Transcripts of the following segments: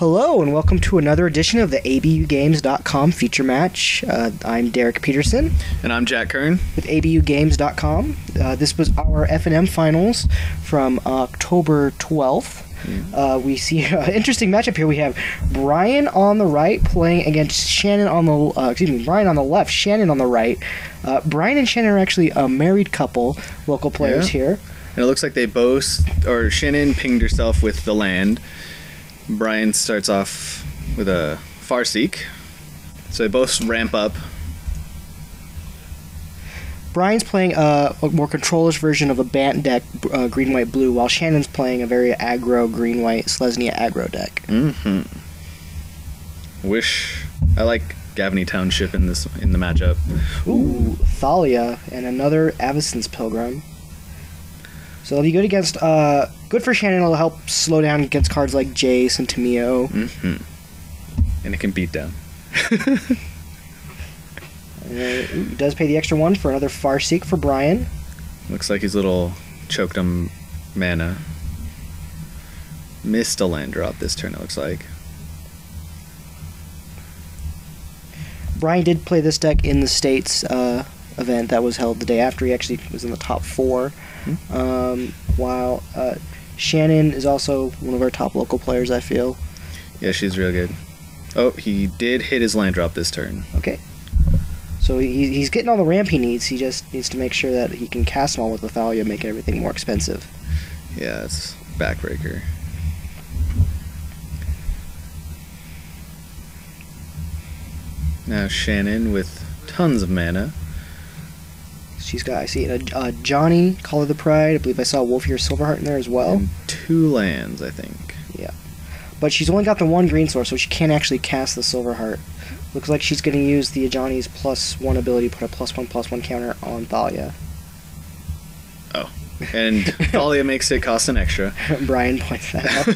Hello and welcome to another edition of the ABUGames.com feature match. I'm Derek Peterson. And I'm Jack Kern. With ABUGames.com. This was our F&M finals from October 12th. We see an interesting matchup here. We have Bryan on the right playing against Shannon on the Bryan on the left, Shannon on the right. Bryan and Shannon are actually a married couple, local players here. And it looks like they both, or Shannon pinged herself with the land. Bryan starts off with a Farseek. So they both ramp up. Bryan's playing a more control-ish version of a Bant deck, green, white, blue, while Shannon's playing a very aggro, green, white, Selesnya Aggro deck. I like Gavney Township in the matchup. Ooh, Thalia and another Avacyn's Pilgrim. So it'll be good against, good for Shannon. It'll help slow down against cards like Jace and Tamiyo. And it can beat down. He does pay the extra one for another Farseek for Bryan. Looks like he's a little choked on mana. Missed a land drop this turn, it looks like. Bryan did play this deck in the States event that was held the day after. He actually was in the top 4. While Shannon is also one of our top local players, I feel. Yeah, she's real good. Oh, he did hit his land drop this turn. Okay. So he's getting all the ramp he needs. He just needs to make sure that he can cast them all with Thalia, making everything more expensive. Yeah, it's backbreaker. Now Shannon with tons of mana. She's got, I see a Johnny, Call of the Pride. I believe I saw Wolfear Silverheart in there as well. And 2 lands, I think. Yeah. But she's only got the 1 green source, so she can't actually cast the Silverheart. Looks like she's going to use the Ajani's +1 ability, put a +1/+1 counter on Thalia. Oh. And Thalia makes it cost an extra. Bryan points that out.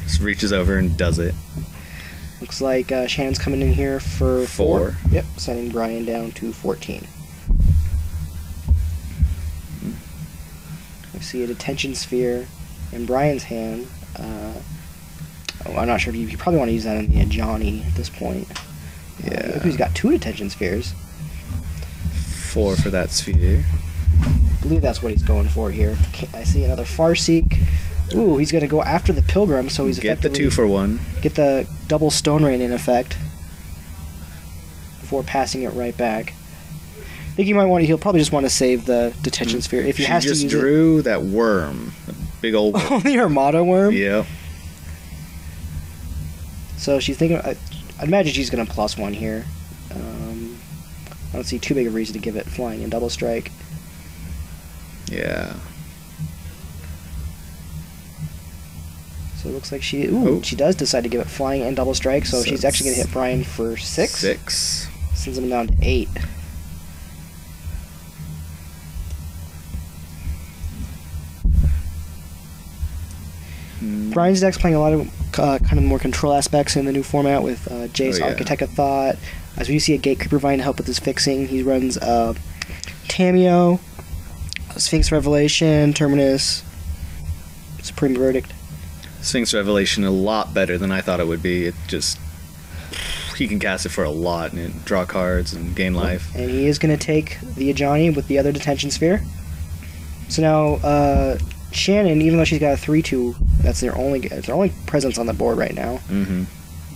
Just reaches over and does it. Looks like Shannon's coming in here for 4. Yep, sending Bryan down to 14. I see a Detention Sphere in Bryan's hand. I'm not sure if you probably want to use that in the Ajani at this point. Yeah. He's got 2 Detention Spheres. 4 for that sphere. I believe that's what he's going for here. I see another Farseek. Ooh, he's going to go after the Pilgrim, so he's Get the 2 for 1. Get the double Stone Rain in effect before passing it right back. I think he'll probably just want to save the Detention Sphere. If he has to use just drew that worm. A big old worm. Oh, the Armada worm? Yeah. So she's thinking, I'd imagine she's going to +1 here. I don't see too big a reason to give it flying and double strike. Yeah. So it looks like she does decide to give it flying and double strike, so she's actually going to hit Bryan for 6. 6. Sends him down to 8. Bryan's deck's playing a lot of kind of more control aspects in the new format with Jace, Architect of Thought. As we see a Gatecreeper Vine to help with his fixing. He runs Tamiyo, Sphinx Revelation, Terminus, Supreme Verdict. Sphinx Revelation a lot better than I thought it would be. It just... he can cast it for a lot and draw cards and gain life. And he is going to take the Ajani with the other Detention Sphere. So now... Shannon, even though she's got a 3/2, that's their only presence on the board right now.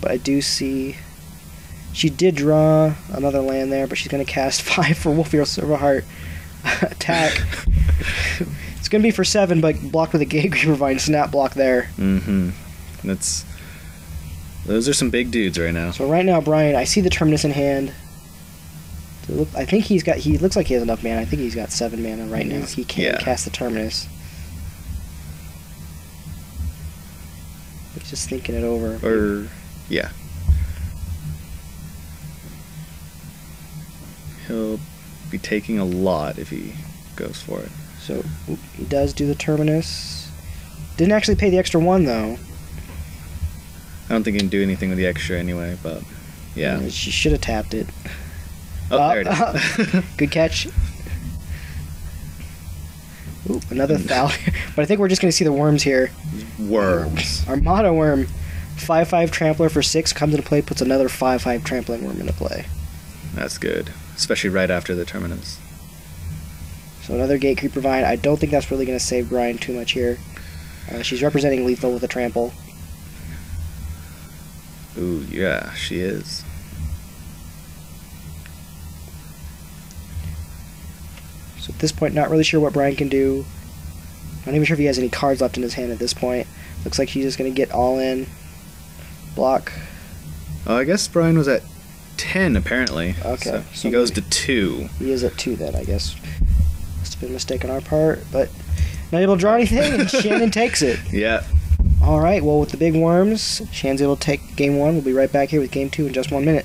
But I do see she did draw another land there, but she's going to cast 5 for Wolfear Silverheart attack. It's going to be for 7, but blocked with a Gatecreeper Vine snap block there. Those are some big dudes right now. So right now, Bryan, I see the Terminus in hand. I think he looks like he has enough mana. I think he's got 7 mana right now. He can't cast the Terminus. He's just thinking it over. Yeah. He'll be taking a lot if he goes for it. So he does do the Terminus. Didn't actually pay the extra 1 though. I don't think he can do anything with the extra anyway, but yeah. She should have tapped it. Oh, there it is. Good catch. Ooh, another Thalia. But I think we're just going to see the worms here. Worms. Armada worm. 5/5 Trampler for 6 comes into play, puts another 5/5 Trampling Worm into play. That's good, especially right after the Terminus. So another Gatecreeper Vine. I don't think that's really going to save Bryan too much here. She's representing lethal with a trample. Ooh, yeah, she is. So at this point, not really sure what Bryan can do. Not even sure if he has any cards left in his hand at this point. Looks like he's just going to get all in. Block. Oh, I guess Bryan was at 10, apparently. Okay. So he goes to 2. He is at 2 then, I guess. Must have been a mistake on our part, but not able to draw anything, and Shannon takes it. Yeah. Alright, well, with the big worms, Shannon's able to take game 1. We'll be right back here with game 2 in just 1 minute.